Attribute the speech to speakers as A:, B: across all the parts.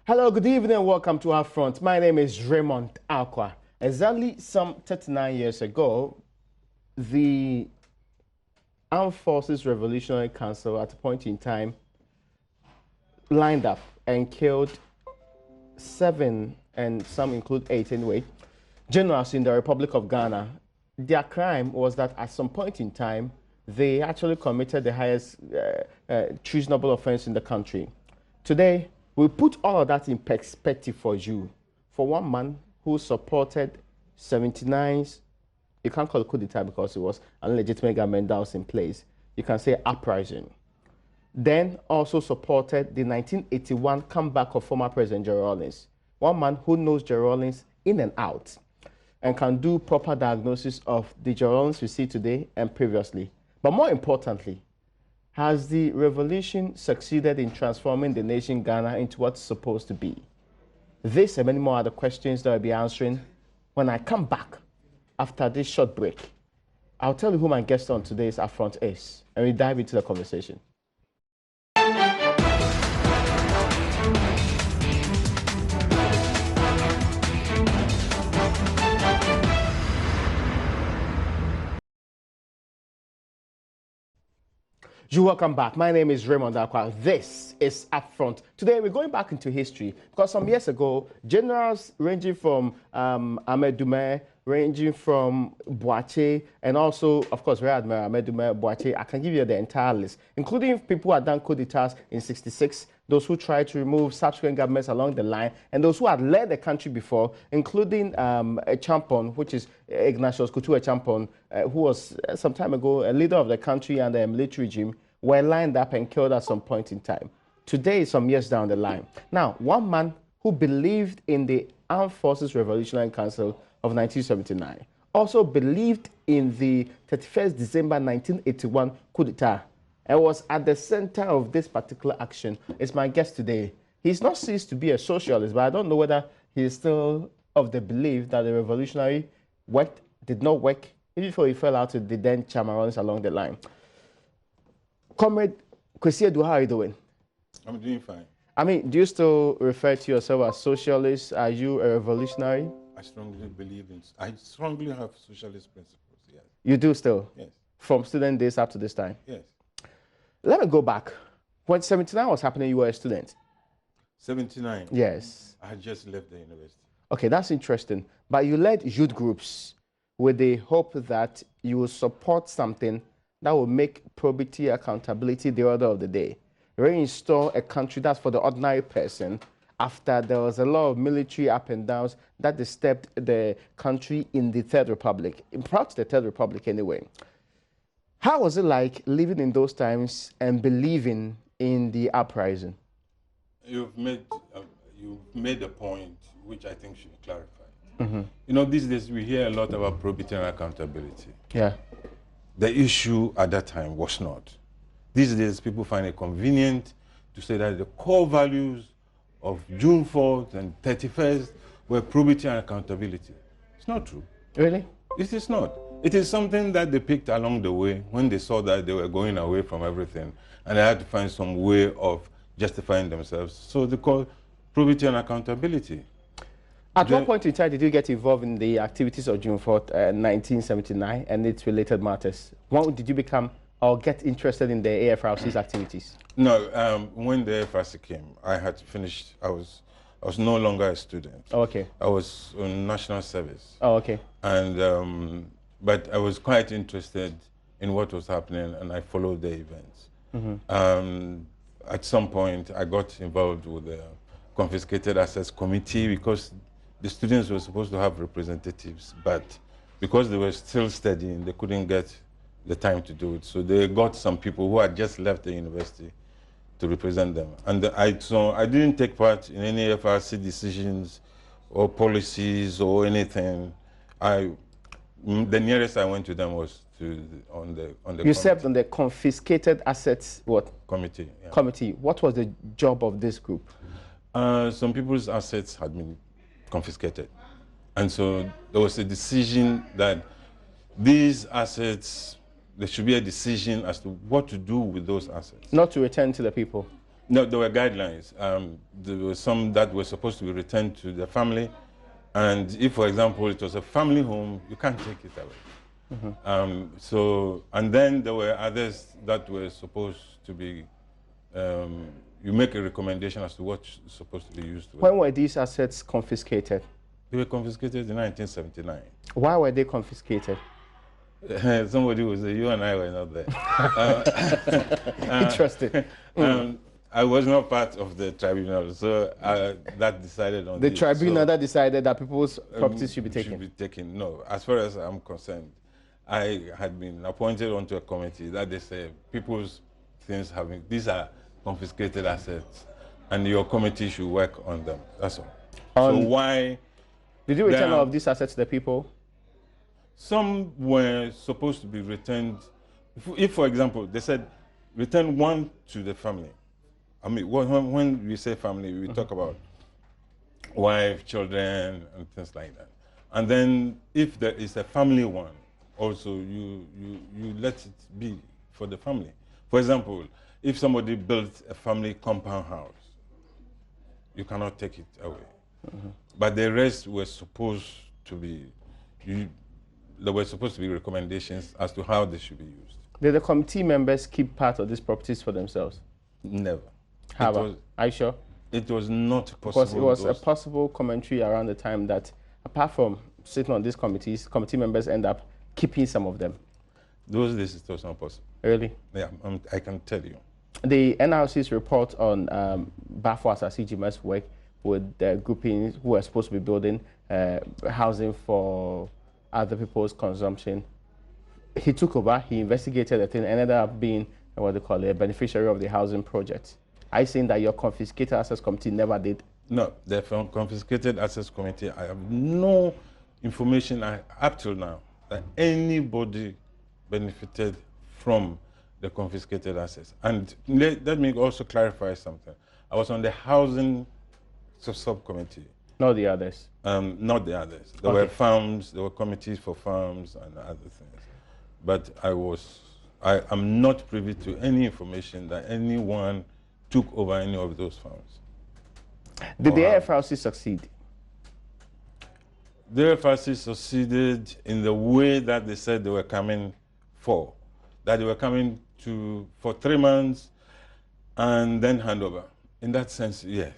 A: Hello, good evening, and welcome to AFRC. My name is Raymond Aqua. Exactly some 39 years ago, the Armed Forces Revolutionary Council, at a point in time, lined up and killed 7, and some include 8 anyway, generals in the Republic of Ghana. Their crime was that at some point in time, they actually committed the highest treasonable offense in the country. Today, we put all of that in perspective for you. For one man who supported 79's, you can't call it coup d'etat because it was an illegitimate government that was in place. You can say uprising. Then also supported the 1981 comeback of former President Jerry Rawlings. One man who knows Jerry Rawlings in and out and can do proper diagnosis of the Jerry Rawlings we see today and previously. But more importantly, has the revolution succeeded in transforming the nation Ghana into what's supposed to be? This and many more are the questions that I'll be answering when I come back after this short break. I'll tell you who my guest on today's AFRC is, and we dive into the conversation. You're welcome back. My name is Raymond Aqua. This is AFRC. Today we're going back into history because some years ago, generals ranging from Ahmed Dume, ranging from Boache, and also, of course, Rear Admiral Ahmed Dume, Boache, I can give you the entire list, including people who had done coup d'etats in '66, those who tried to remove subsequent governments along the line, and those who had led the country before, including a champion, which is Ignatius Kutu Champon, who was some time ago a leader of the country under a military regime, were lined up and killed at some point in time. Today, some years down the line. Now, one man who believed in the Armed Forces Revolutionary Council of 1979 also believed in the 31st December 1981 coup d'etat and was at the center of this particular action is my guest today. He's not ceased to be a socialist, but I don't know whether he is still of the belief that the revolutionary worked, did not work, even before he fell out with the then Chamarons along the line. Comrade Kwesi Edu, how are you doing?
B: I'm doing fine.
A: I mean, do you still refer to yourself as socialist? Are you a revolutionary?
B: I strongly have socialist principles, yes.
A: You do still?
B: Yes.
A: From student days up to this time?
B: Yes.
A: Let me go back. When 79 was happening, you were a student?
B: 79?
A: Yes.
B: I had just left the university.
A: Okay, that's interesting. But you led youth groups with the hope that you will support something that will make probity, accountability the order of the day. Reinstall a country that's for the ordinary person after there was a lot of military up and downs that disturbed the country in the Third Republic, perhaps the Third Republic anyway. How was it like living in those times and believing in the uprising?
B: You've made a point which I think should be clarified. You know, these days we hear a lot about probity and accountability.
A: Yeah.
B: The issue at that time was not. These days, people find it convenient to say that the core values of June 4th and 31st were probity and accountability. It's not true.
A: Really?
B: It is not. It is something that they picked along the way when they saw that they were going away from everything and they had to find some way of justifying themselves. So they call probity and accountability.
A: At what point in time did you get involved in the activities of June 4th, 1979 and its related matters? When did you become or get interested in the AFRC's activities?
B: No, when the AFRC came, I had finished, I was no longer a student.
A: Oh, okay.
B: I was on national service.
A: Oh, okay.
B: And, but I was quite interested in what was happening and I followed the events. At some point, I got involved with the Confiscated Assets Committee because the students were supposed to have representatives, but because they were still studying, they couldn't get the time to do it. So they got some people who had just left the university to represent them. And so I didn't take part in any FRC decisions or policies or anything. The nearest I went to them was on the
A: You served on the Confiscated Assets
B: Committee. Yeah.
A: Committee. What was the job of this group?
B: Some people's assets had been confiscated. And so there was a decision that these assets, there should be a decision as to what to do with those assets.
A: Not to return to the people.
B: No, there were guidelines. There were some that were supposed to be returned to the family. And if, for example, it was a family home, you can't take it away. And then there were others that were supposed to be, you make a recommendation as to what's supposed to be used.
A: When were these assets confiscated?
B: They were confiscated in 1979.
A: Why were they confiscated?
B: Somebody will say, you and I were not there.
A: Interesting.
B: I was not part of the tribunal, so that decided on
A: the
B: this.
A: tribunal that decided that people's properties should be taken?
B: Should be taken. No, as far as I'm concerned, I had been appointed onto a committee that they say people's things having, these are confiscated assets, and your committee should work on them. That's all. So why?
A: Did you return all of these assets to the people?
B: Some were supposed to be returned. If, for example, they said, return one to the family. I mean, when we say family, we talk about wife, children, and things like that. And then if there is a family one, also you let it be for the family. For example, if somebody built a family compound house, you cannot take it away. But the rest were supposed to be, there were supposed to be recommendations as to how they should be used.
A: Did the committee members keep part of these properties for themselves?
B: Never.
A: How? Are you sure?
B: It was not possible.
A: Because it was a possible commentary around the time that, apart from sitting on these committees, committee members end up keeping some of them.
B: Those days it was not possible.
A: Really?
B: Yeah, I can tell you.
A: The NRC's report on Bafo Asasijima's work with the groupings who are supposed to be building housing for other people's consumption. He took over, he investigated the thing, and ended up being what they call a beneficiary of the housing project. Are you saying that your confiscated assets committee never did?
B: No, the confiscated assets committee, I have no information up till now that anybody benefited from the confiscated assets. And let me also clarify something. I was on the housing subcommittee.
A: Not the others?
B: Not the others. There were farms, there were committees for farms and other things. But I am not privy to any information that anyone took over any of those farms.
A: Did the AFRC succeed?
B: The AFRC succeeded in the way that they said they were coming for. That they were coming for 3 months and then hand over. In that sense, yes.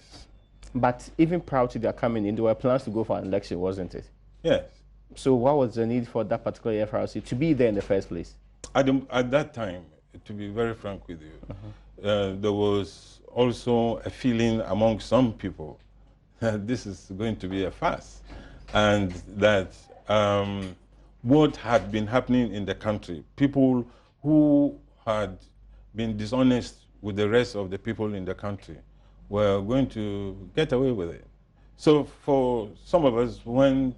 A: But even prior to their coming in, there were plans to go for an election, wasn't it?
B: Yes.
A: So what was the need for that particular AFRC to be there in the first place?
B: At that time, to be very frank with you, there was also a feeling among some people that this is going to be a farce, and that what had been happening in the country, people who had been dishonest with the rest of the people in the country were going to get away with it. So for some of us, when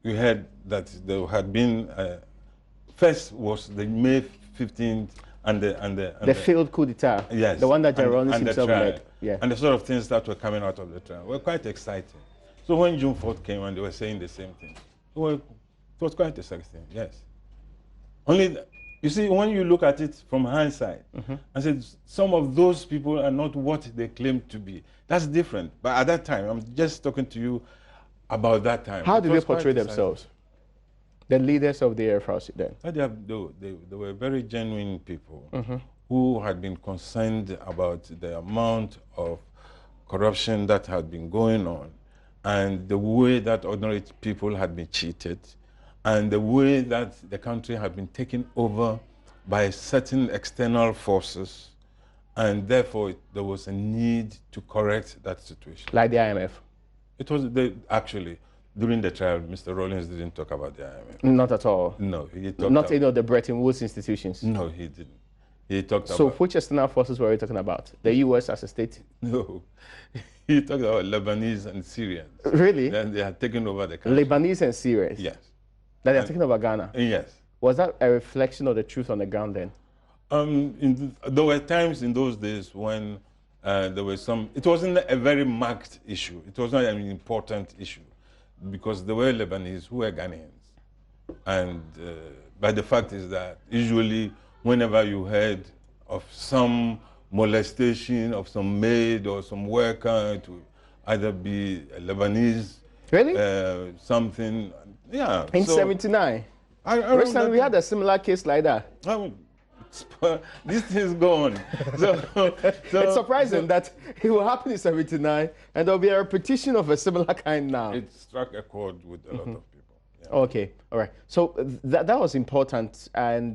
B: we heard that there had been, first was the May 15th and the
A: failed coup d'etat.
B: Yes.
A: The one that Jaronis himself led.
B: Yeah. And the sort of things that were coming out of the trial were quite exciting. So when June 4th came and they were saying the same thing, it was quite exciting, yes. Only, you see, when you look at it from hindsight, and said some of those people are not what they claim to be. That's different. But at that time, I'm just talking to you about that time.
A: How did they portray themselves? The leaders of the AFRC then?
B: They were very genuine people who had been concerned about the amount of corruption that had been going on, and the way that ordinary people had been cheated, and the way that the country had been taken over by certain external forces, and therefore there was a need to correct that situation.
A: Like the IMF?
B: It was, actually, during the trial, Mr. Rawlings didn't talk about the IMF.
A: Not at all?
B: No. He talked
A: not any of the Bretton Woods institutions?
B: No, he didn't. He talked about...
A: So which external forces were we talking about? The US as a state?
B: No. He talked about Lebanese and Syrians.
A: Really?
B: Then they had taken over the country.
A: Lebanese and Syrians?
B: Yes.
A: That they are taking over Ghana?
B: Yes.
A: Was that a reflection of the truth on the ground then?
B: There were times in those days when there were some... It wasn't a very marked issue. It was not an important issue because there were Lebanese who were Ghanaians. And but the fact is that usually whenever you heard of some molestation of some maid or some worker to either be a Lebanese,
A: Really?
B: something. Yeah.
A: In
B: so
A: 79? Recently, we had a similar case like that.
B: This thing's gone. So
A: It's surprising that it will happen in 79 and there'll be a repetition of a similar kind now.
B: It struck a chord with a lot of people. Yeah.
A: Okay, all right. So that was important, and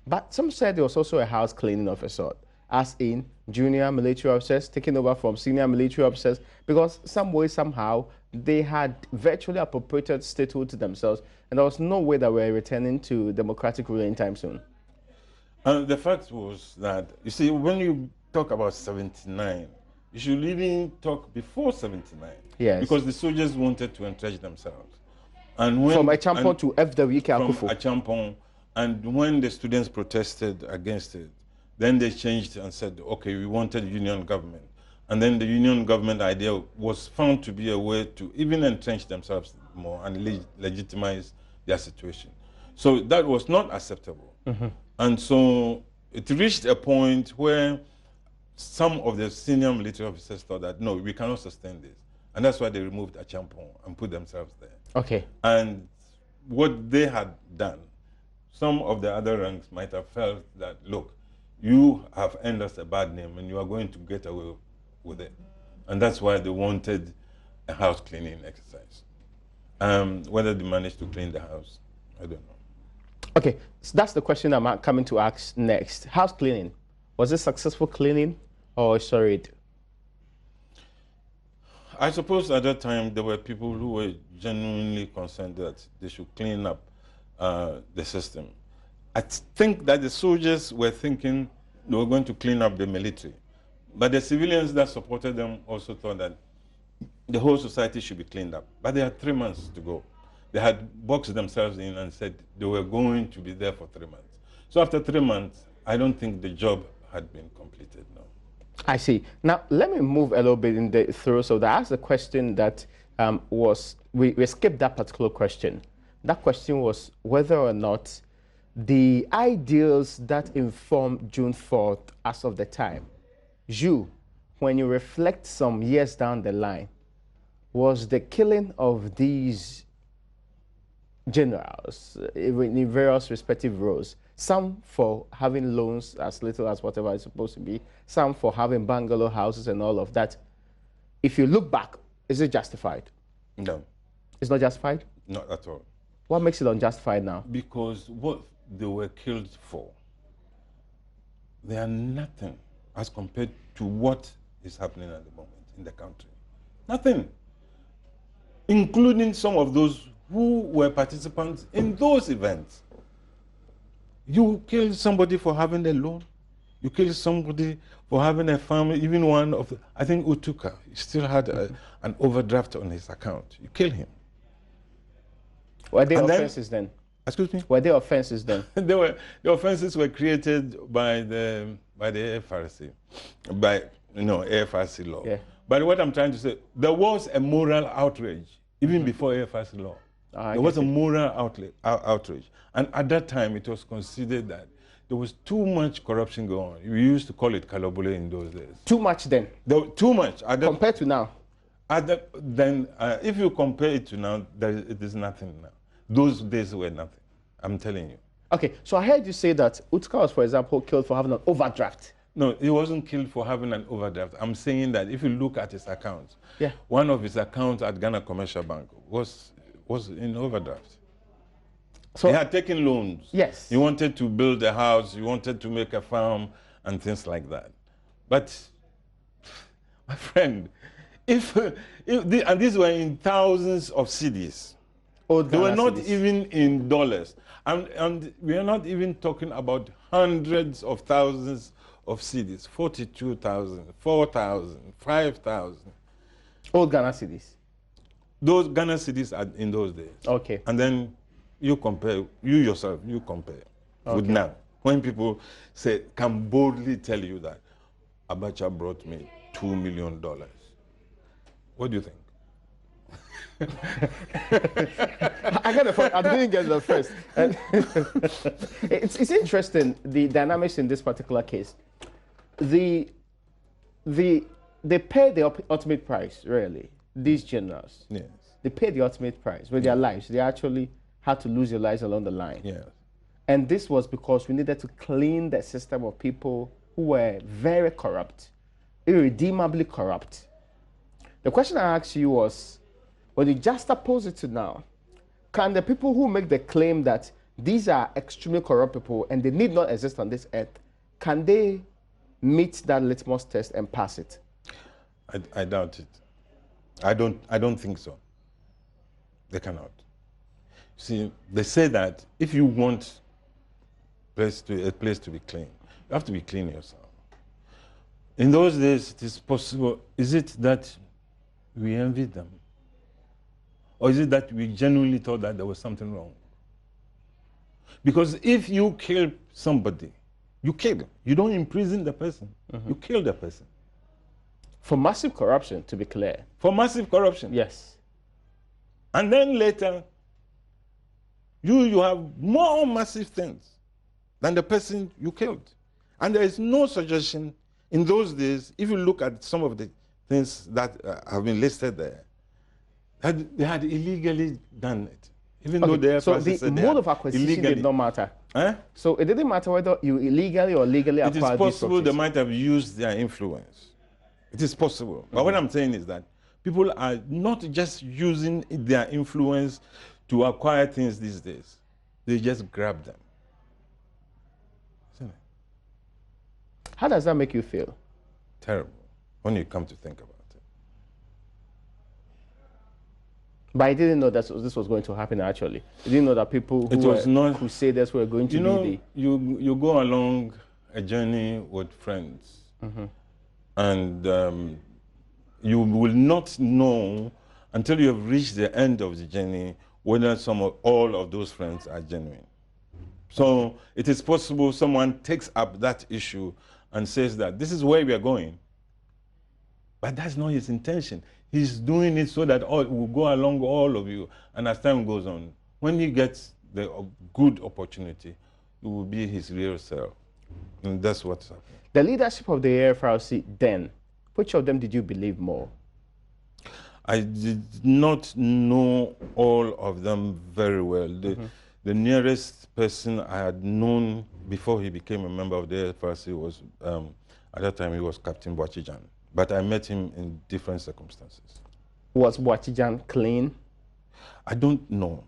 A: but some said there was also a house cleaning of a sort, as in junior military officers taking over from senior military officers, because some way, somehow, they had virtually appropriated statehood to themselves, and there was no way that we were returning to democratic rule anytime soon.
B: The fact was that, you see, when you talk about 79, you should even talk before 79.
A: Yes.
B: Because the soldiers wanted to entrench themselves. And when,
A: from Achampon to FWK Akufo.
B: From Achampon, and when the students protested against it, then they changed and said, okay, we wanted union government. And then the union government idea was found to be a way to even entrench themselves more and legitimize their situation. So that was not acceptable. Mm-hmm. And so it reached a point where some of the senior military officers thought that, no, we cannot sustain this. And that's why they removed Achampon and put themselves there.
A: Okay.
B: And what they had done, some of the other ranks might have felt that, look, you have earned us a bad name and you are going to get away with it. And that's why they wanted a house cleaning exercise. Whether they managed to clean the house, I don't know.
A: Okay, so that's the question I'm coming to ask next. House cleaning, was it successful cleaning or sorry?
B: I suppose at that time there were people who were genuinely concerned that they should clean up the system. I think that the soldiers were thinking they were going to clean up the military. But the civilians that supported them also thought that the whole society should be cleaned up. But they had 3 months to go. They had boxed themselves in and said they were going to be there for 3 months. So after 3 months, I don't think the job had been completed, no.
A: I see. Now, let me move a little bit in the through. So I asked a question that we skipped that particular question. That question was whether or not the ideals that informed June 4th as of the time, when you reflect some years down the line, was the killing of these generals in various respective roles, some for having loans as little as whatever it's supposed to be, some for having bungalow houses and all of that. If you look back, is it justified?
B: No.
A: It's not justified?
B: Not at all.
A: What makes it unjustified now?
B: Because what they were killed for, they are nothing as compared to what is happening at the moment in the country. Nothing. Including some of those who were participants in those events. You killed somebody for having a loan. You killed somebody for having a farm. Even one of, I think Utuka, he still had an overdraft on his account. You killed him.
A: Were they offenses then?
B: Excuse me?
A: Were they offenses then?
B: The offenses were created by the AFRC, by AFRC law. Yeah. But what I'm trying to say, there was a moral outrage even before AFRC law. There was a moral outrage. And at that time, it was considered that there was too much corruption going on. We used to call it kalobole in those days.
A: Too much then?
B: Too much.
A: Compared to now?
B: If you compare it to now, it is nothing now. Those days were nothing. I'm telling you.
A: Okay, so I heard you say that Utka was, for example, killed for having an overdraft.
B: No, he wasn't killed for having an overdraft. I'm saying that if you look at his accounts,
A: yeah,
B: one of his accounts at Ghana Commercial Bank was in overdraft. So he had taken loans.
A: Yes.
B: He wanted to build a house, he wanted to make a farm and things like that. But, my friend, and these were in thousands of cedis. They were not even in dollars. And we are not even talking about hundreds of thousands of cedis, 42,000, 4,000, 5,000.
A: Old Ghana cedis?
B: Those Ghana cedis are in those days.
A: Okay.
B: And then you compare, you compare with now. When people can boldly tell you that Abacha brought me $2 million. What do you think?
A: I got the first. I didn't get the first. It's interesting, the dynamics in this particular case. they pay the ultimate price, really. These generals,
B: Yes.
A: they pay the ultimate price with their lives. They actually had to lose their lives along the line.
B: Yes.
A: And this was because we needed to clean the system of people who were very corrupt, irredeemably corrupt. The question I asked you was, when you juxtapose it to now, can the people who make the claim that these are extremely corrupt people and they need not exist on this earth, can they meet that litmus test and pass it?
B: I doubt it. I don't think so. They cannot. See, they say that if you want a place to be clean, you have to be clean yourself. In those days, it is possible. Is it that we envied them? Or is it that we genuinely thought that there was something wrong? Because if you kill somebody, you kill them. You don't imprison the person. You kill the person.
A: For massive corruption, to be clear.
B: For massive corruption.
A: Yes.
B: And then later, you have more massive things than the person you killed. And there is no suggestion in those days, if you look at some of the things that have been listed there, that they had illegally done it. Even though the
A: so
B: AFRC
A: the mode of acquisition did not matter. So it didn't matter whether you illegally or legally acquired these properties.
B: It is possible they might have used their influence. It is possible. But what I'm saying is that people are not just using their influence to acquire things these days. They just grab them.
A: How does that make you feel?
B: Terrible, when you come to think about it.
A: But I didn't know that this was going to happen, actually. I didn't know that people who were crusaders were going to be the...
B: You go along a journey with friends, and you will not know until you have reached the end of the journey whether all of those friends are genuine. So it is possible someone takes up that issue and says that this is where we are going. But that's not his intention. He's doing it so that it will go along all of you. And as time goes on, when he gets the good opportunity, it will be his real self. And that's what's happening.
A: The leadership of the AFRC then, which of them did you believe more?
B: I did not know all of them very well. The nearest person I had known before he became a member of the AFRC was, at that time, he was Captain Boachijan. But I met him in different circumstances. Was
A: Boachijan clean?
B: I don't know.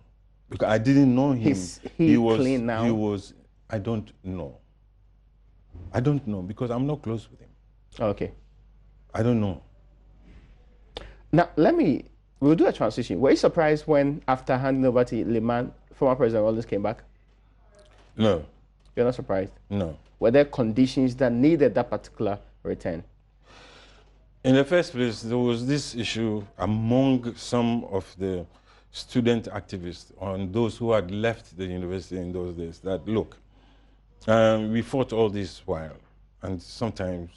B: Because I didn't know him.
A: He was clean now?
B: He was, I don't know. I don't know because I'm not close with him.
A: Okay.
B: I don't know.
A: Now, we'll do a transition. Were you surprised when, after handing over to Liman, former President Rawlings came back?
B: No.
A: You're not surprised?
B: No.
A: Were there conditions that needed that particular return?
B: In the first place, there was this issue among some of the student activists and those who had left the university in those days that, look, we fought all this while, and sometimes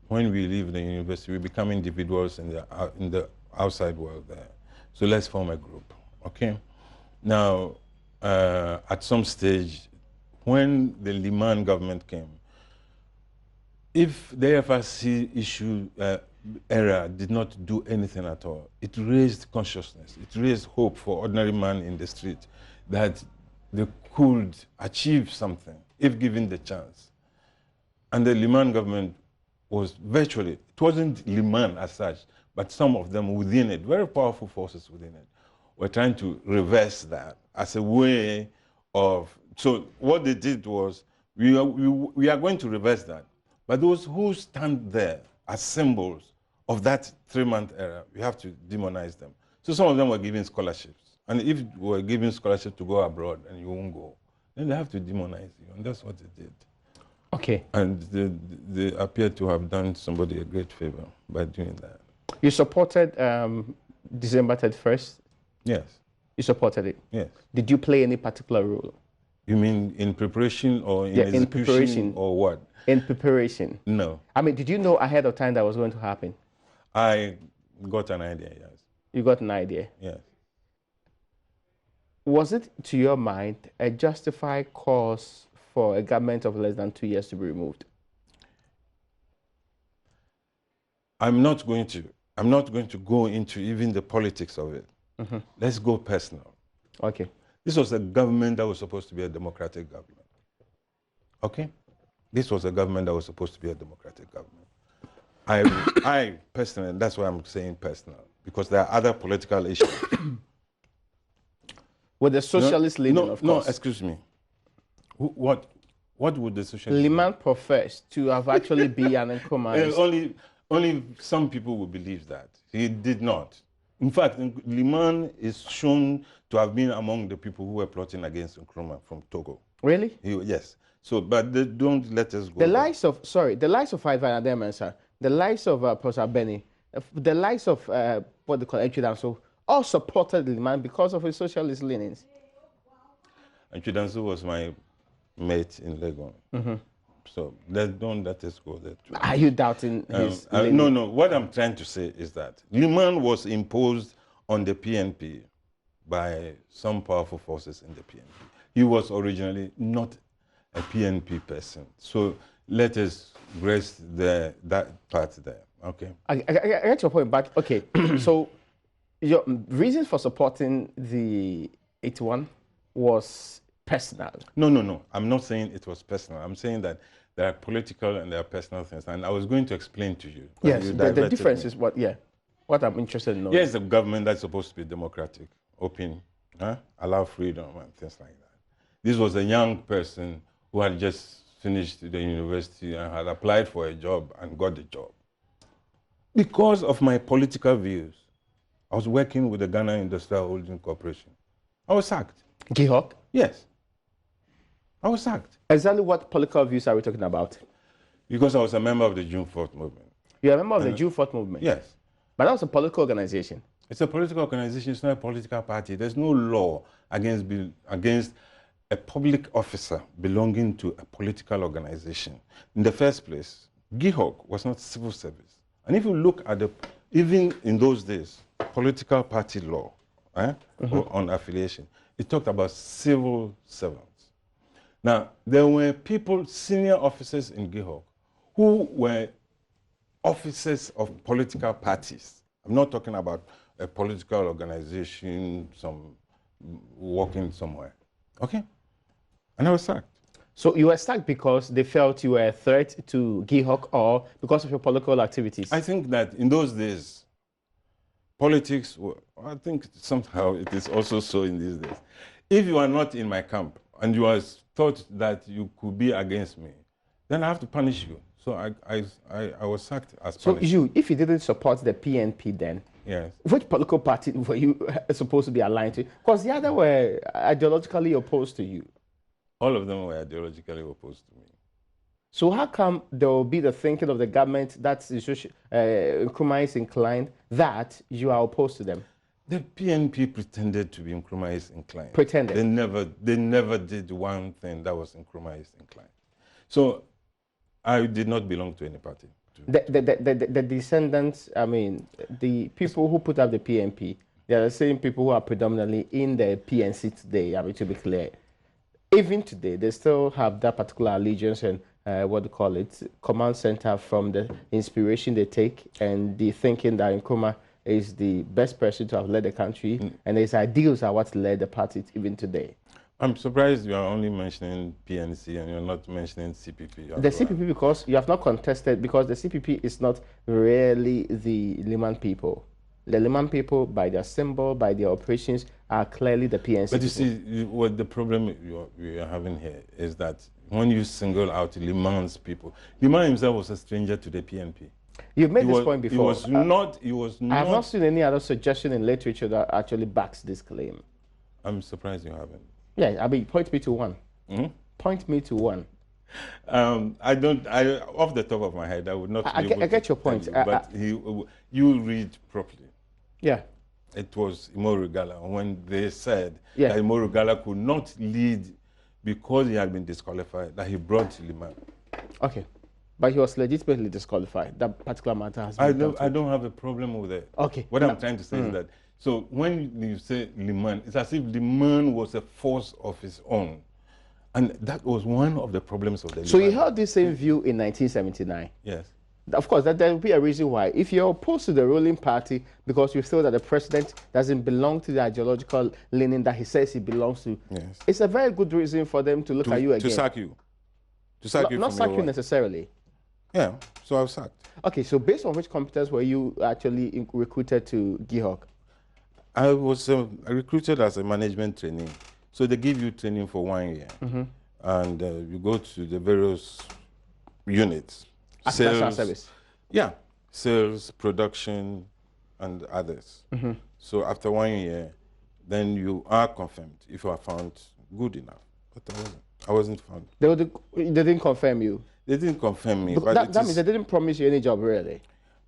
B: when we leave the university, we become individuals in the outside world there. So let's form a group, okay? Now, at some stage, when the Liman government came, if the AFRC issue era did not do anything at all, it raised consciousness, it raised hope for ordinary man in the street that they could achieve something if given the chance. And the Liman government was virtually, it wasn't Liman as such, but some of them within it, very powerful forces within it, were trying to reverse that as a way of, so what they did was, we are going to reverse that. But those who stand there as symbols of that 3-month era, we have to demonize them. So some of them were given scholarships. And if you were given scholarships to go abroad and you won't go, then they have to demonize you. And that's what they did.
A: Okay.
B: And they appear to have done somebody a great favor by doing that.
A: You supported December 31st?
B: Yes.
A: You supported it?
B: Yes.
A: Did you play any particular role?
B: You mean in preparation or in execution in preparation, or what?
A: In preparation.
B: No.
A: I mean, did you know ahead of time that was going to happen?
B: I got an idea, yes.
A: You got an idea?
B: Yes.
A: Was it, to your mind, a justified cause for a government of less than 2 years to be removed?
B: I'm not going to go into even the politics of it. Let's go personal.
A: Okay.
B: This was a government that was supposed to be a democratic government. Okay? This was a government that was supposed to be a democratic government. I personally, and that's why I'm saying personal, because there are other political issues.
A: With the socialist leaning, of course.
B: No, excuse me. What would the socialist...
A: Liman professed to have actually been an Nkrumah.
B: Only some people will believe that. He did not. In fact, Liman is shown to have been among the people who were plotting against Nkrumah from Togo.
A: Really?
B: Yes. So, but don't let us go.
A: The likes of Ivan Ademansa, the likes of Professor Benny, the likes of what they call Echidanso, all supported Liman because of his socialist leanings.
B: Echidanso was my mate in Legon. So don't let us go there.
A: Are you doubting his
B: no. What I'm trying to say is that Liman was imposed on the PNP by some powerful forces in the PNP. He was originally not a PNP person. So let us rest that part there. Okay.
A: I get your point, but okay. So your reason for supporting the 81 was personal.
B: No. I'm not saying it was personal. I'm saying that there are political and there are personal things. And I was going to explain to you.
A: Yes, the difference is what I'm interested in knowing.
B: Here's a government that's supposed to be democratic, open, allow freedom and things like that. This was a young person who had just finished the university and had applied for a job and got the job. Because of my political views, I was working with the Ghana Industrial Holding Corporation. I was sacked.
A: Gihok?
B: Yes. I was sacked.
A: Exactly what political views are we talking about?
B: Because I was a member of the June 4th movement.
A: You're a member of the June 4th movement?
B: Yes.
A: But that was a political organization.
B: It's a political organization, it's not a political party. There's no law against a public officer belonging to a political organization. In the first place, Gihok was not civil service. And if you look at even in those days, political party law on affiliation, it talked about civil servants. Now, there were people, senior officers in Gihok, who were officers of political parties. I'm not talking about a political organization, working somewhere. Okay? And I was sacked.
A: So you were sacked because they felt you were a threat to Gihok or because of your political activities?
B: I think that in those days, politics, I think somehow it is also so in these days. If you are not in my camp and you are thought that you could be against me, then I have to punish you. So I was sacked as punishment.
A: So if you didn't support the PNP then,
B: yes,
A: which political party were you supposed to be aligned to? Because the other were ideologically opposed to you.
B: All of them were ideologically opposed to me.
A: So how come there will be the thinking of the government that Nkrumah is inclined that you are opposed to them?
B: The PNP pretended to be Nkrumah inclined.
A: Pretended?
B: They never did one thing that was Nkrumah inclined. So I did not belong to any party.
A: The descendants, I mean, the people who put up the PNP, they are the same people who are predominantly in the PNC today, I mean, to be clear. Even today, they still have that particular allegiance and command center from the inspiration they take and the thinking that Nkrumah is the best person to have led the country, and his ideals are what led the party even today.
B: I'm surprised you are only mentioning PNC and you're not mentioning CPP.
A: The CPP, because you have not contested, because the CPP is not really the Liman people. The Liman people, by their symbol, by their operations, are clearly the PNC.
B: But you see, what the problem we are having here is that when you single out Liman's people, Liman himself was a stranger to the PNP.
A: You've made this point before.
B: He was not.
A: I have not seen any other suggestion in literature that actually backs this claim.
B: I'm surprised you haven't.
A: Yeah, I mean, point me to one. Point me to one.
B: Off the top of my head, I would not.
A: I get your point.
B: But you read properly.
A: Yeah.
B: It was Umaru Gala when they said that Umaru Gala could not lead because he had been disqualified, that he brought Liman.
A: Okay. But he was legitimately disqualified. That particular matter has been
B: I don't have a problem with it.
A: Okay.
B: What I'm trying to say is that, so when you say Liman, it's as if Liman was a force of his own. And that was one of the problems of the Liman.
A: So you held this same view in 1979?
B: Yes.
A: Of course, there will be a reason why. If you're opposed to the ruling party because you feel that the president doesn't belong to the ideological leaning that he says he belongs to,
B: yes,
A: it's a very good reason for them to look at you again.
B: To sack you. To sack you
A: not
B: from
A: sack
B: your
A: you
B: work.
A: necessarily.
B: Yeah, so I was sacked.
A: Okay, so based on which competence were you actually recruited to GIHOC?
B: I was recruited as a management trainee. So they give you training for 1 year. And you go to the various units.
A: As national service?
B: Yeah, sales, production, and others. So after 1 year, then you are confirmed if you are found good enough. But I wasn't found.
A: They didn't confirm you?
B: They didn't confirm me.
A: But that means they didn't promise you any job, really?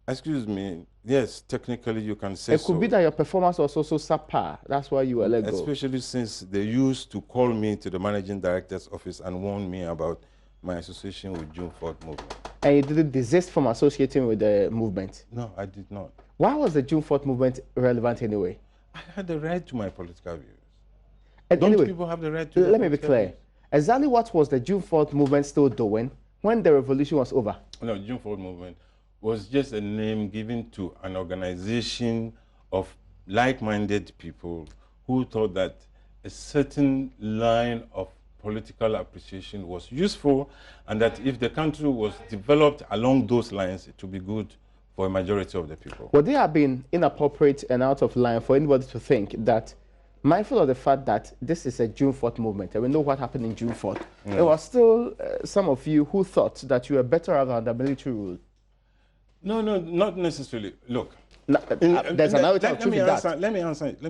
B: Excuse me. Yes, technically you can say so.
A: It could be that your performance was also subpar. That's why you were let go.
B: Especially since they used to call me to the managing director's office and warn me about my association with June 4th movement. And
A: you didn't desist from associating with the movement?
B: No, I did not.
A: Why was the June 4th movement relevant anyway?
B: I had the right to my political views.
A: And
B: Don't
A: anyway,
B: people have the right to
A: let me be clear. Views? Exactly what was the June 4th movement still doing when the revolution was over?
B: No, June 4th movement was just a name given to an organization of like-minded people who thought that a certain line of political appreciation was useful, and that if the country was developed along those lines, it would be good for a majority of the people.
A: Would it have been inappropriate and out of line for anybody to think that, mindful of the fact that this is a June 4th movement, and we know what happened in June 4th, there was still some of you who thought that you were better off under military rule?
B: No, not necessarily. Look,
A: there's an narrative of truth in that.
B: Let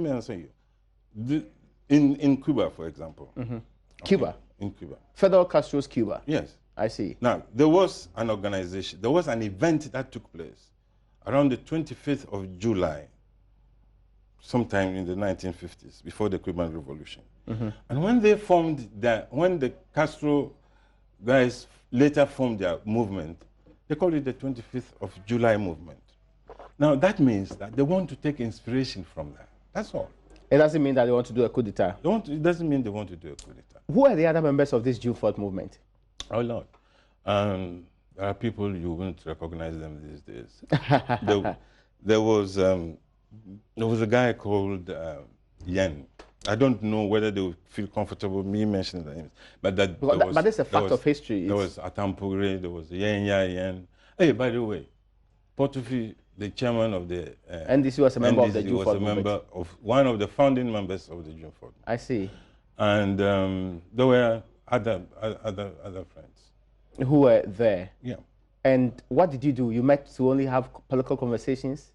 B: me answer you. In Cuba, for example.
A: Cuba?
B: Okay, in Cuba.
A: Fidel Castro's Cuba?
B: Yes.
A: I see.
B: Now, there was an organization, there was an event that took place around the 25th of July, sometime in the 1950s, before the Cuban Revolution. And when they formed when the Castro guys later formed their movement, they called it the 25th of July movement. Now, that means that they want to take inspiration from that. That's all.
A: It doesn't mean that they want to do a coup d'etat.
B: It doesn't mean they want to do a coup d'etat.
A: Who are the other members of this June 4th movement?
B: Oh, Lord. There are people you wouldn't recognize them these days. there was a guy called Yen. I don't know whether they would feel comfortable me mentioning the names, but
A: but it's a fact of history.
B: There was Atampure, there was Yen. Hey, by the way, Portufi, the chairman of the
A: NDC was a member of the June 4th movement.
B: One of the founding members of the June 4th.
A: I see.
B: And there were other friends.
A: Who were there?
B: Yeah.
A: And what did you do? You met to only have political conversations?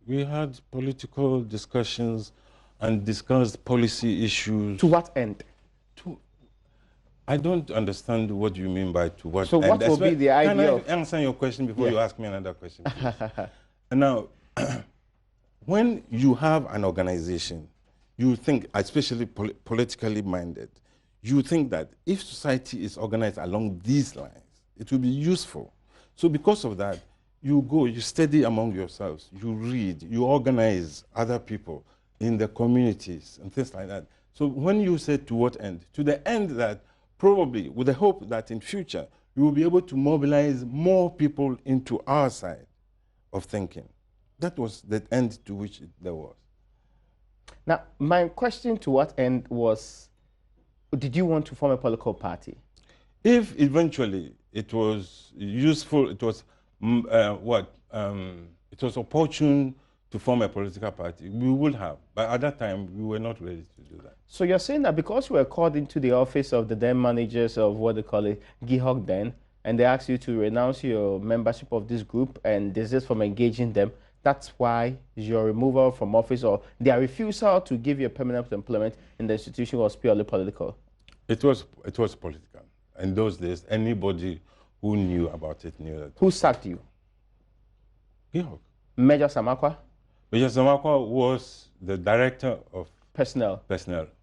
B: We had political discussions and discussed policy issues.
A: To what end?
B: I don't understand what you mean by to what end.
A: So what will be the idea?
B: Can I answer your question before you ask me another question? Now, when you have an organization, you think, especially politically minded, you think that if society is organized along these lines, it will be useful. So because of that, you go, you study among yourselves, you read, you organize other people in the communities and things like that. So when you say to what end? To the end that probably with the hope that in future you will be able to mobilize more people into our side of thinking. That was the end to which there was.
A: Now, my question to what end was, did you want to form a political party?
B: If eventually it was useful, it was it was opportune to form a political party, we would have. But at that time, we were not ready to do that.
A: So you're saying that because you were called into the office of the then managers of what they call it, GIHOC then, and they asked you to renounce your membership of this group and desist from engaging them, that's why your removal from office or their refusal to give you a permanent employment in the institution was purely political?
B: It was political. In those days, anybody who knew about it knew that.
A: Who sacked you?
B: GIHOC.
A: Major Samakwa?
B: Major Samakwa was the director of
A: personnel.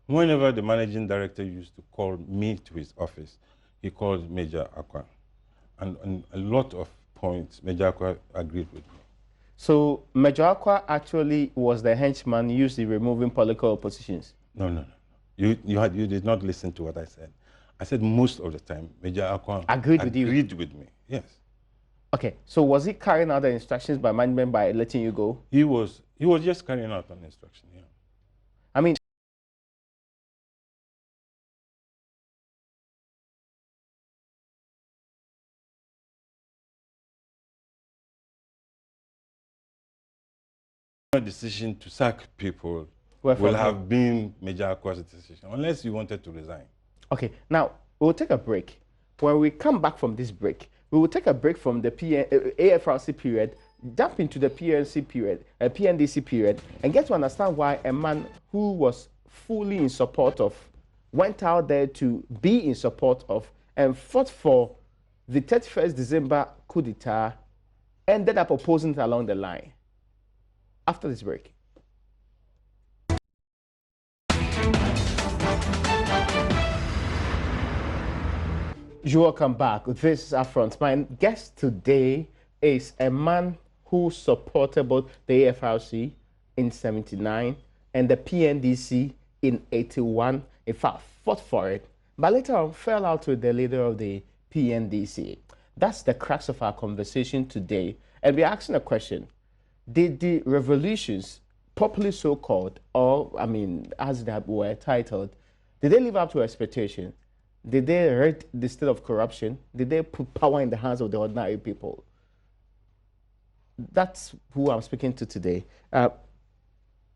B: Whenever the managing director used to call me to his office, he called Major Akwa. And on a lot of points, Major Akwa agreed with me.
A: So Major Akwa actually was the henchman used in removing political oppositions?
B: No. You did not listen to what I said. I said most of the time, Major Akwa agreed with me. Yes.
A: Okay, so was he carrying out the instructions by management by letting you go?
B: He was just carrying out an instruction, yeah.
A: I mean,
B: A decision to sack people
A: Where
B: will
A: from
B: have
A: him?
B: been Major Akwa's decision, unless you wanted to resign.
A: Okay, now we'll take a break. When we come back from this break, we will take a break from the AFRC period, jump into the PNC period, PNDC period, and get to understand why a man who was fully in support of, went out there to be in support of, and fought for the 31st December coup d'etat, ended up opposing it along the line. After this break. You're welcome back. This is AFRC. My guest today is a man who supported both the AFRC in 79 and the PNDC in 81. In fact, fought for it, but later on fell out with the leader of the PNDC. That's the crux of our conversation today. And we're asking a question. Did the revolutions, properly so-called, or, I mean, as they were titled, did they live up to expectation? Did they rid the state of corruption? Did they put power in the hands of the ordinary people? That's who I'm speaking to today.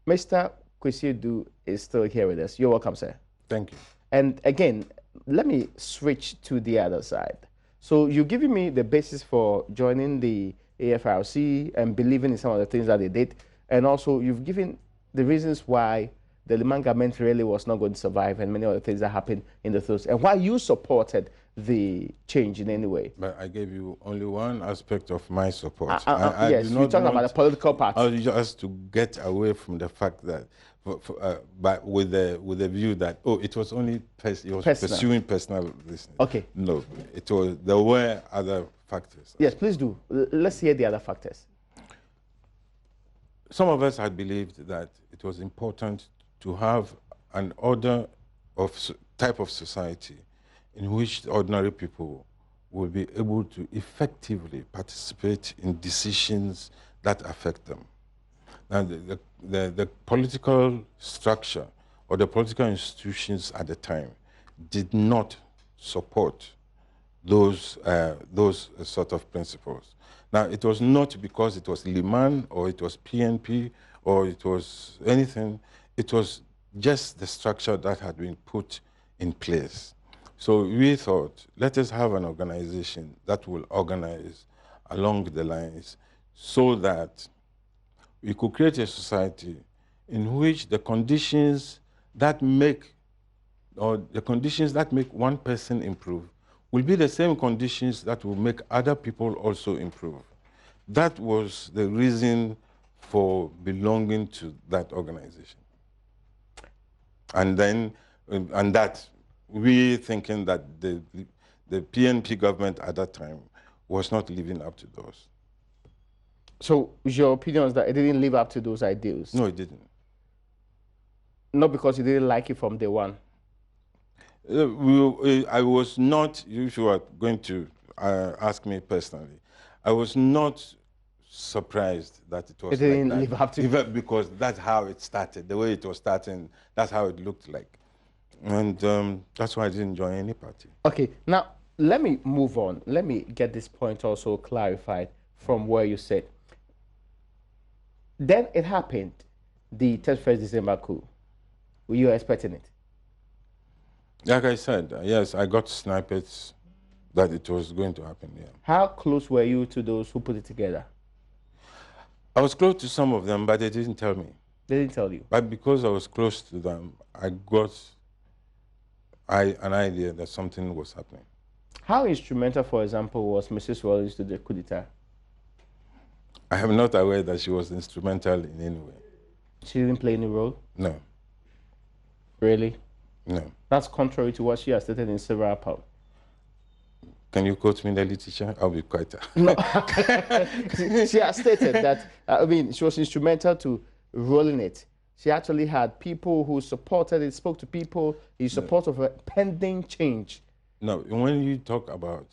A: Mr. Kwesiedu is still here with us. You're welcome, sir.
B: Thank you.
A: And again, let me switch to the other side. So you're giving me the basis for joining the AFRC and believing in some of the things that they did. And also you've given the reasons why the Liman government really was not going to survive and many other things that happened in the throes, and why you supported the change in any way.
B: But I gave you only one aspect of my support.
A: Yes, you're talking about the political party.
B: Just to get away from the fact that, but with the view that, oh, it was only pursuing personal business.
A: Okay.
B: No, there were other factors.
A: Yes, please do. Let's hear the other factors.
B: Some of us had believed that it was important to have an order of type of society in which ordinary people will be able to effectively participate in decisions that affect them. Now, the political structure or the political institutions at the time did not support those sort of principles. Now, it was not because it was Liman or it was PNP or it was anything. It was just the structure that had been put in place. So we thought, let us have an organization that will organize along the lines so that we could create a society in which the conditions that make one person improve will be the same conditions that will make other people also improve. That was the reason for belonging to that organization. And then, that we thinking that the PNP government at that time was not living up to those.
A: So your opinion is that it didn't live up to those ideals?
B: No, it didn't.
A: Not because you didn't like it from day one?
B: I was not, if you are going to ask me personally, I was not surprised that it was
A: it didn't
B: like that.
A: live up to
B: even because that's how it started. The way it was starting, that's how it looked like. And that's why I didn't join any party.
A: Okay, now let me move on. Let me get this point also clarified from where you said. Then it happened, the 31st December coup. Were you expecting it?
B: Like I said, yes, I got snippets that it was going to happen, yeah.
A: How close were you to those who put it together?
B: I was close to some of them, but they didn't tell me.
A: They didn't tell you?
B: But because I was close to them, I got an idea that something was happening.
A: How instrumental, for example, was Mrs. Rawlings to the coup d'etat?
B: I am not aware that she was instrumental in any way.
A: She didn't play any role?
B: No.
A: Really?
B: No.
A: That's contrary to what she has stated in several parts.
B: Can you quote me the literature? I'll be quieter.
A: No. She has stated that, I mean, she was instrumental to rolling it. She actually had people who supported it, spoke to people in support of a pending change.
B: No, when you talk about,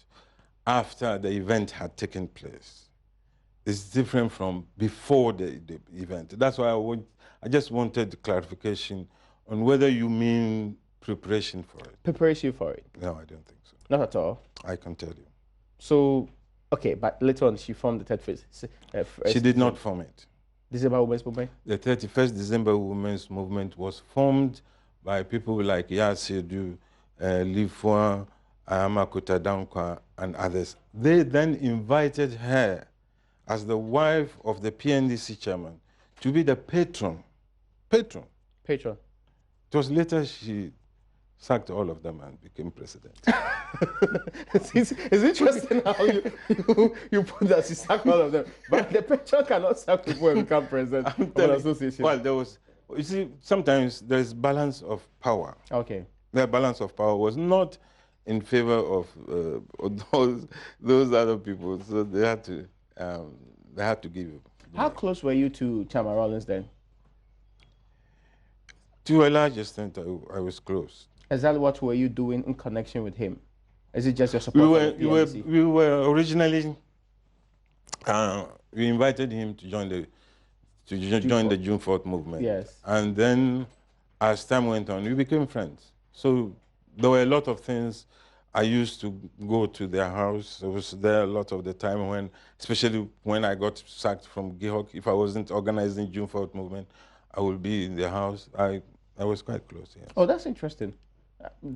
B: after the event had taken place. It's different from before the event. That's why I just wanted clarification on whether you mean preparation for it.
A: Preparation for it?
B: No, I don't think so.
A: Not at all?
B: I can tell you.
A: So, okay, but later on she formed the third phase.
B: She did not form it.
A: December Women's Movement?
B: The 31st December Women's Movement was formed by people like Yasedu, Lifua, Amakuta Dankwa, and others. They then invited her as the wife of the PNDC chairman to be the patron. Patron.
A: Patron.
B: It was later she sacked all of them and became president.
A: It's interesting how you put that she sacked all of them, but the patron cannot sack people and become president of an association.
B: Well, there was, you see, sometimes there is balance of power.
A: Okay.
B: The balance of power was not in favor of those other people, so they had to give you.
A: How close were you to Chairman Rawlings then?
B: To a large extent, I was close.
A: Exactly what were you doing in connection with him? Is it just your support?
B: We were originally, we invited him to join the June 4th movement.
A: Yes.
B: And then as time went on, we became friends. So there were a lot of things. I used to go to their house. I was there a lot of the time when, especially when I got sacked from GIHOC. If I wasn't organizing June 4th movement, I would be in their house. I was quite close, yes.
A: Oh, that's interesting.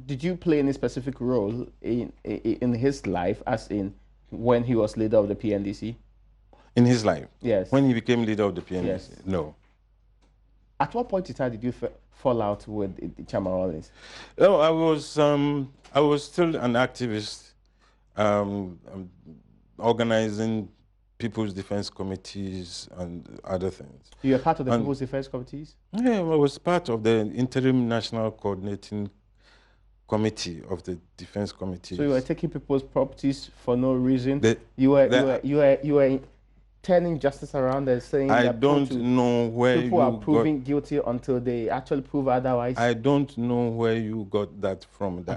A: Did you play any specific role in his life, as in when he was leader of the PNDC?
B: In his life?
A: Yes.
B: When he became leader of the PNDC?
A: Yes.
B: No.
A: At what point in time did you fall out with Chairman Rawlings?
B: No, I was still an activist, organizing People's Defense Committees and other things.
A: You were part of the People's Defense Committees?
B: Yeah, I was part of the Interim National Coordinating Committee of the Defense Committees.
A: So you were taking people's properties for no reason? You were turning justice around and saying
B: I don't know where
A: people are proven guilty until they actually prove otherwise.
B: I don't know where you got that from. The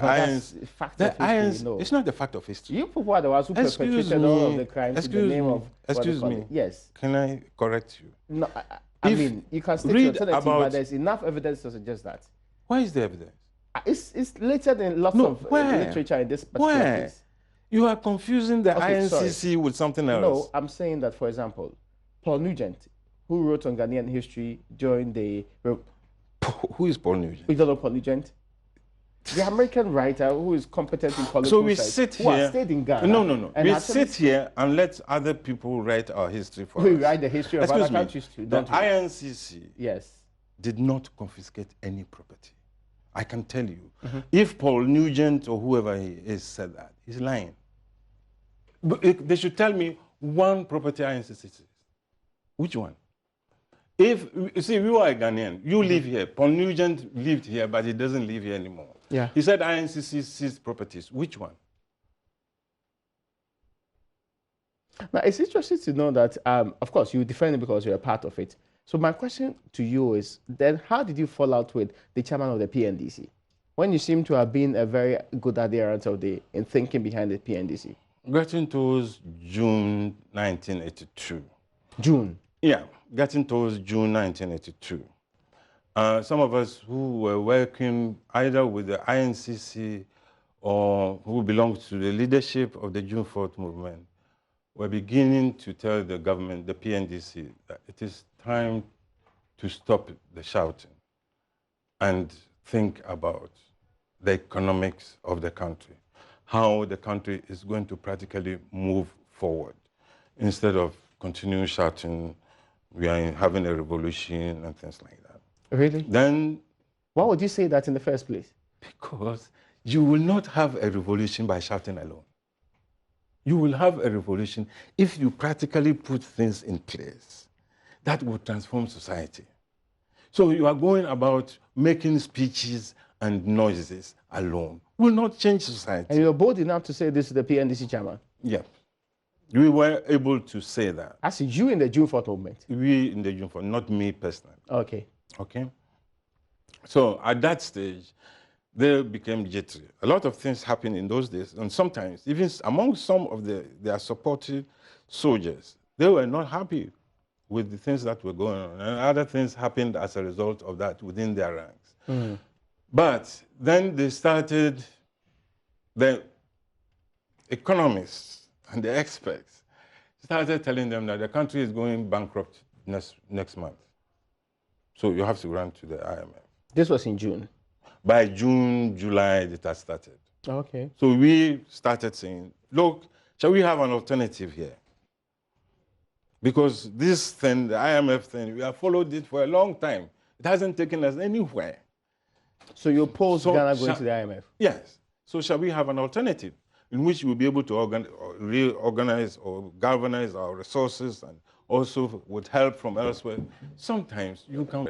A: fact of history, no.
B: It's not the fact of history.
A: You people are the ones who perpetrated all of the crimes in the name of...
B: Excuse me.
A: Yes.
B: Can I correct you?
A: No, I mean, you can state your alternative, but there's enough evidence to suggest that.
B: Why is the evidence?
A: It's later than lots of literature in this particular case.
B: You are confusing the INCC with something else.
A: No, I'm saying that, for example, Paul Nugent, who wrote on Ghanaian history during the...
B: Who is Paul Nugent?
A: You don't know Paul Nugent? The American writer who is competent in political
B: science. So we sit here...
A: Who stayed in Ghana.
B: No. We sit here and let other people write our history for us.
A: We write the history of other countries too,
B: don't we? The INCC did not confiscate any property. I can tell you. If Paul Nugent or whoever he is said that, he's lying. But they should tell me one property INCC says. Which one? If, you see, you are a Ghanaian, you live here. Paul Nugent lived here, but he doesn't live here anymore.
A: Yeah.
B: He said INCC seized properties. Which one?
A: Now, it's interesting to know that, of course, you defend it because you're a part of it. So my question to you is, then how did you fall out with the chairman of the PNDC, when you seem to have been a very good adherent of in thinking behind the PNDC?
B: Getting towards June 1982.
A: June?
B: Yeah, getting towards June 1982. Some of us who were working either with the INCC or who belonged to the leadership of the June 4th movement were beginning to tell the government, the PNDC, that it is time to stop the shouting and think about the economics of the country, how the country is going to practically move forward. Instead of continuing shouting, we are having a revolution and things like that.
A: Really?
B: Then...
A: Why would you say that in the first place?
B: Because you will not have a revolution by shouting alone. You will have a revolution if you practically put things in place that will transform society. So you are going about making speeches and noises alone will not change society.
A: And you're bold enough to say this to the PNDC chairman?
B: Yeah. We were able to say that.
A: As you in the June 4th movement?
B: We in the June 4th, not me personally.
A: Okay.
B: Okay. So at that stage, they became jittery. A lot of things happened in those days, and sometimes, even among some of their supported soldiers, they were not happy with the things that were going on, and other things happened as a result of that within their ranks. Mm. But then they started, the economists and the experts started telling them that the country is going bankrupt next month. So you have to run to the IMF.
A: This was in June?
B: By June, July, it has started.
A: Okay.
B: So we started saying, look, shall we have an alternative here? Because this thing, the IMF thing, we have followed it for a long time. It hasn't taken us anywhere.
A: So you oppose Ghana going to the IMF?
B: Yes. So shall we have an alternative in which we'll be able to reorganize or galvanize our resources, and also with help from elsewhere? Sometimes you can...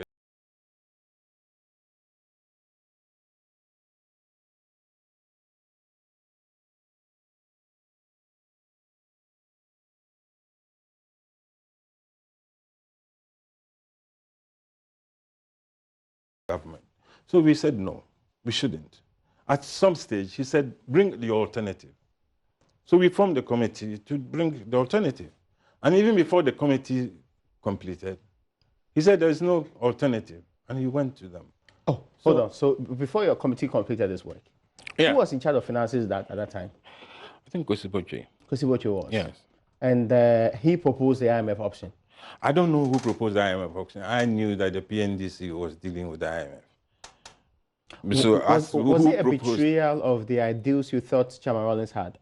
B: government. So we said no, we shouldn't. At some stage, he said, bring the alternative. So we formed the committee to bring the alternative. And even before the committee completed, he said there is no alternative, and he went to them.
A: Oh, hold on. So before your committee completed this work, who was in charge of finances at that time?
B: I think Kosiboche.
A: Kosiboche was?
B: Yes.
A: And he proposed the IMF option?
B: I don't know who proposed the IMF option. I knew that the PNDC was dealing with the IMF. So
A: was it a betrayal of the ideals you thought Chairman Rawlings had?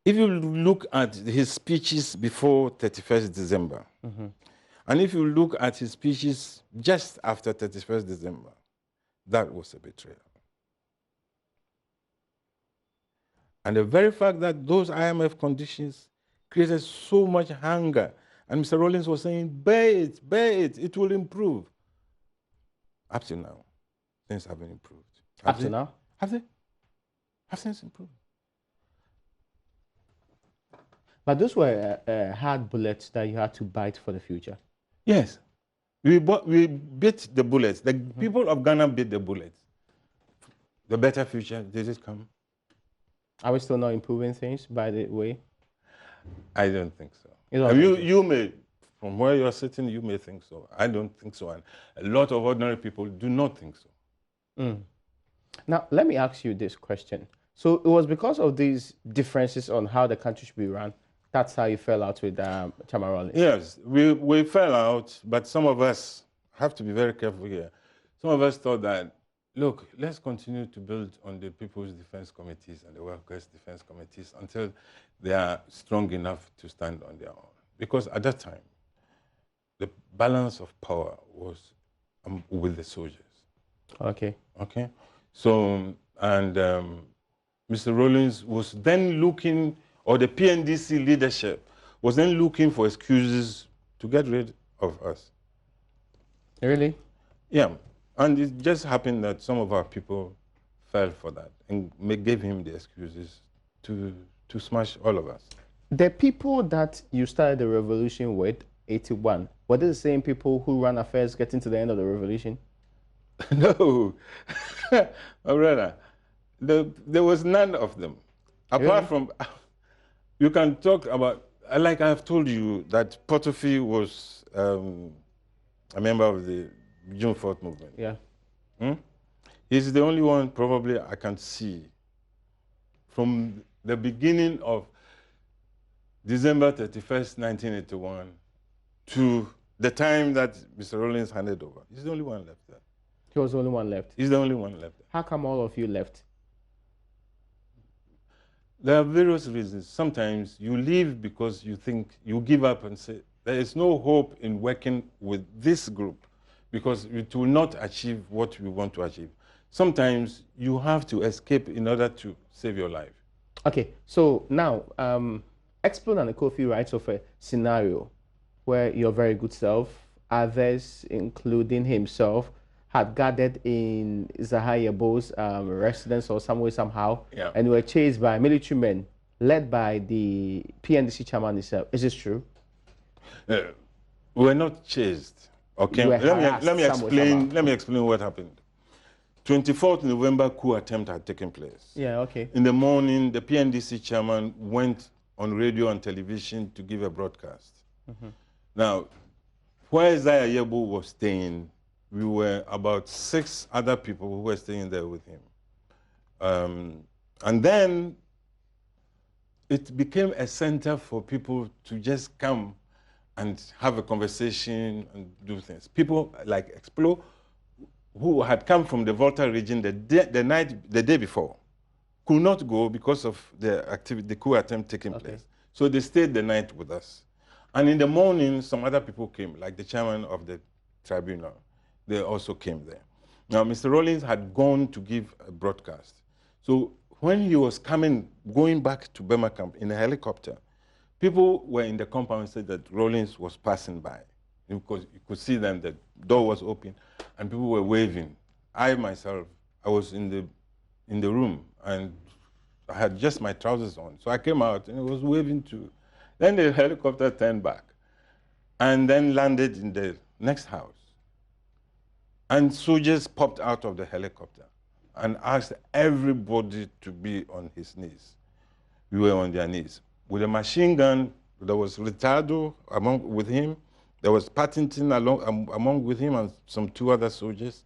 B: If you look at his speeches before 31st December, and if you look at his speeches just after 31st December, that was a betrayal. And the very fact that those IMF conditions created so much hunger, and Mr. Rawlings was saying, bear it, it will improve. Up to now, things haven't improved.
A: Up to now?
B: Have they? Have things improved?
A: But those were hard bullets that you had to bite for the future.
B: Yes. We bit the bullets. The people of Ghana bit the bullets. The better future, did it come?
A: Are we still not improving things, by the way?
B: I don't think so. You may, from where you're sitting, you may think so. I don't think so. And a lot of ordinary people do not think so.
A: Now, let me ask you this question. So it was because of these differences on how the country should be run, that's how you fell out with Chairman Rawlings?
B: Yes, we fell out, but some of us have to be very careful here. Some of us thought that, look, let's continue to build on the People's Defense Committees and the Workers' Defense Committees until they are strong enough to stand on their own. Because at that time, the balance of power was with the soldiers.
A: Okay.
B: Okay. So, and Mr. Rawlings was then looking, or the PNDC leadership was then looking for excuses to get rid of us.
A: Really?
B: Yeah. And it just happened that some of our people fell for that and gave him the excuses to smash all of us.
A: The people that you started the revolution with, 81, were they the same people who ran affairs getting to the end of the revolution?
B: No. My brother, there was none of them. Apart from, you can talk about, like I've told you, that Portofie was a member of the June 4th movement.
A: Yeah.
B: He's the only one probably I can see from the beginning of December 31st, 1981 to the time that Mr. Rawlings handed over. He's the only one left there.
A: He was the only one left?
B: He's the only one left there.
A: How come all of you left?
B: There are various reasons. Sometimes you leave because you think, you give up and say, there is no hope in working with this group because it will not achieve what we want to achieve. Sometimes you have to escape in order to save your life.
A: Okay, so now, Explode and Kofi writes of a scenario where your very good self, others, including himself, had gathered in Zahar Yebo's residence or some way, somehow, and were chased by military men led by the PNDC chairman himself. Is this true?
B: We were not chased. Okay, let me explain what happened. 24th November coup attempt had taken place.
A: Yeah, okay.
B: In the morning, the PNDC chairman went on radio and television to give a broadcast. Now, where Isaiah Yebu was staying, we were about 6 other people who were staying there with him. And then it became a center for people to just come and have a conversation and do things. People like Explore, who had come from the Volta region the day before, could not go because of the coup attempt taking place. So they stayed the night with us. And in the morning, some other people came, like the chairman of the tribunal. They also came there. Now, Mr. Rawlings had gone to give a broadcast. So when he was going back to Burma camp in a helicopter, people were in the compound and said that Rawlings was passing by. Because you could see them, the door was open, and people were waving. I myself, I was in the room, and I had just my trousers on. So I came out, and I was waving too. Then the helicopter turned back, and then landed in the next house. And soldiers popped out of the helicopter and asked everybody to be on his knees. We were on their knees. With a machine gun, there was Ritardo with him. There was Partington among with him and some 2 other soldiers.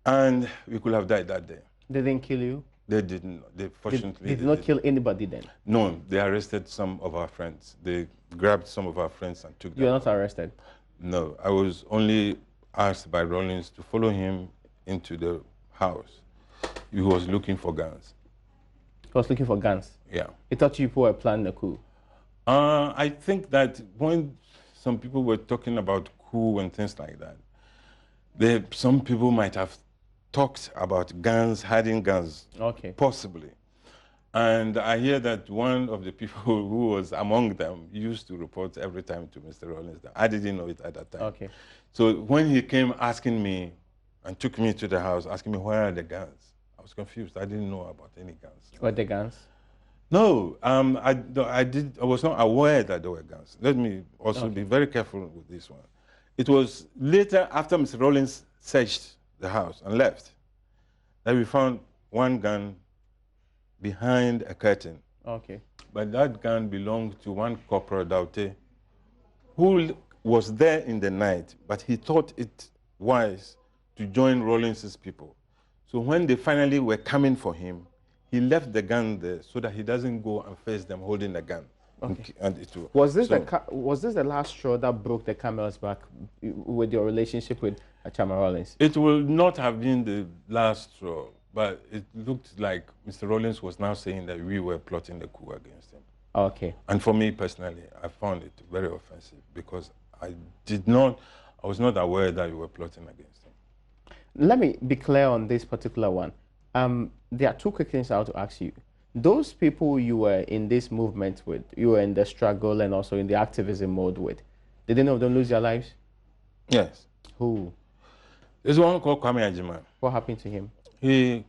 B: And we could have died that day.
A: They didn't kill you?
B: They didn't. Fortunately,
A: they did not kill anybody then?
B: No, they arrested some of our friends. They grabbed some of our friends and took them.
A: You were not arrested?
B: No, I was only asked by Rawlings to follow him into the house. He was looking for guns.
A: He was looking for guns?
B: Yeah.
A: He thought you people were planning a coup?
B: I think that when some people were talking about coup and things like that, some people might have talked about guns, hiding guns, possibly. And I hear that one of the people who was among them used to report every time to Mr. Rawlings. I didn't know it at that time. So when he came asking me and took me to the house, asking me where are the guns, I was confused. I didn't know about any guns.
A: Were there guns?
B: No, I was not aware that there were guns. Let me also be very careful with this one. It was later, after Mr. Rawlings searched the house and left, that we found one gun behind a curtain. But that gun belonged to one Corporal Daute, who was there in the night, but he thought it wise to join Rawlings's people. So when they finally were coming for him, he left the gun there so that he doesn't go and face them holding the gun.
A: Was this the last straw that broke the camel's back with your relationship with Chairman Rawlings?
B: It will not have been the last straw, but it looked like Mr. Rawlings was now saying that we were plotting the coup against him. And for me personally, I found it very offensive because I was not aware that we were plotting against him.
A: Let me be clear on this particular one. There are 2 quick things I want to ask you. Those people you were in this movement with, you were in the struggle and also in the activism mode with, did any of them lose their lives?
B: Yes.
A: Who?
B: There's one called Kwame Ajima.
A: What happened to him?
B: He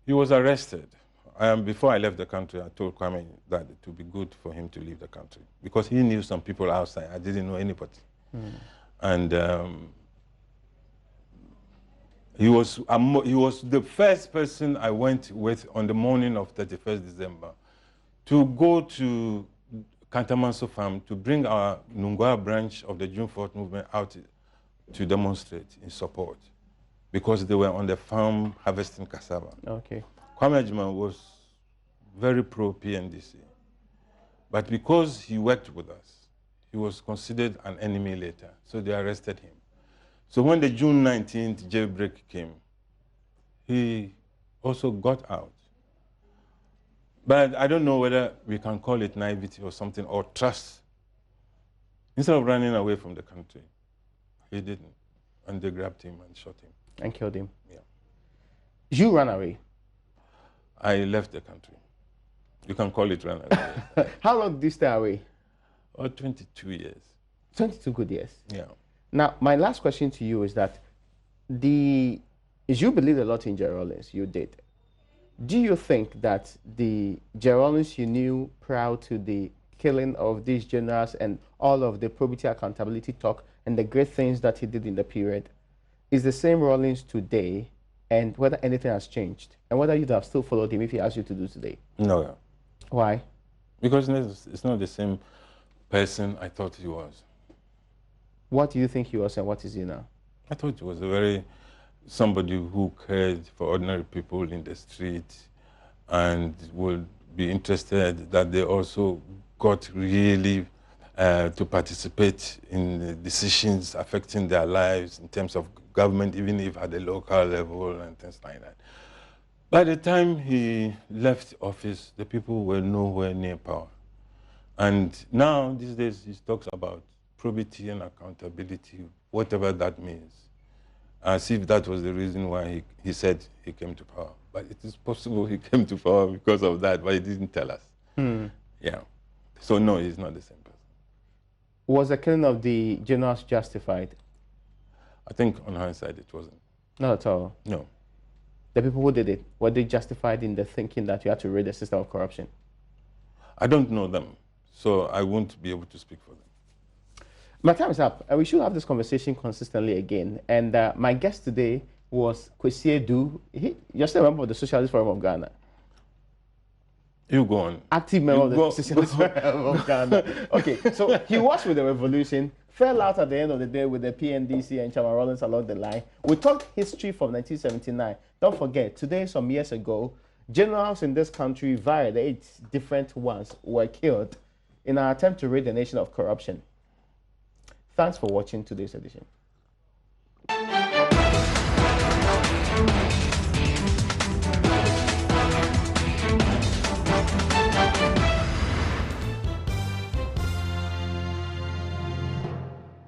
B: was arrested. Before I left the country, I told Kwame that it would be good for him to leave the country because he knew some people outside. I didn't know anybody. And he was the first person I went with on the morning of 31st December to go to Kantamanso Farm to bring our Nungwa branch of the June 4th movement out to demonstrate in support because they were on the farm harvesting cassava. Kwame Ajima was very pro-PNDC, but because he worked with us, he was considered an enemy later, so they arrested him. So when the June 19th jailbreak came, he also got out. But I don't know whether we can call it naivety or something, or trust. Instead of running away from the country, he didn't. And they grabbed him and shot him.
A: And killed him?
B: Yeah.
A: You ran away?
B: I left the country. You can call it run away.
A: How long did you stay away?
B: 22 years.
A: 22 good years?
B: Yeah.
A: Now, my last question to you is that you believed a lot in Jerry Rawlings, you did. Do you think that the Jerry Rawlings you knew prior to the killing of these generals and all of the probity accountability talk and the great things that he did in the period is the same Rawlings today? and whether anything has changed, and whether you'd have still followed him if he asked you to do today.
B: No.
A: Why?
B: Because it's not the same person I thought he was.
A: What do you think he was and what is he now?
B: I thought he was somebody who cared for ordinary people in the street and would be interested that they also got really to participate in the decisions affecting their lives in terms of government, even if at the local level and things like that. By the time he left office, the people were nowhere near power. And now, these days, he talks about probity and accountability, whatever that means, as if that was the reason why he said he came to power. But it is possible he came to power because of that, but he didn't tell us. Yeah. So no, he's not the same person.
A: Was the killing of the generals justified?
B: I think on hindsight it wasn't.
A: Not at all?
B: No.
A: The people who did it, were they justified in the thinking that you had to rid the system of corruption?
B: I don't know them, so I won't be able to speak for them.
A: My time is up. We should have this conversation consistently again. And my guest today was Kwesi Edu. You're still a member of the Socialist Forum of Ghana.
B: You go on.
A: Active member of the Socialist Forum of Ghana. Okay, so he was with the revolution, fell out at the end of the day with the PNDC and Chairman Rawlings along the line. We talked history from 1979. Don't forget, today, some years ago, generals in this country, via the 8 different ones, were killed in an attempt to rid the nation of corruption. Thanks for watching today's edition.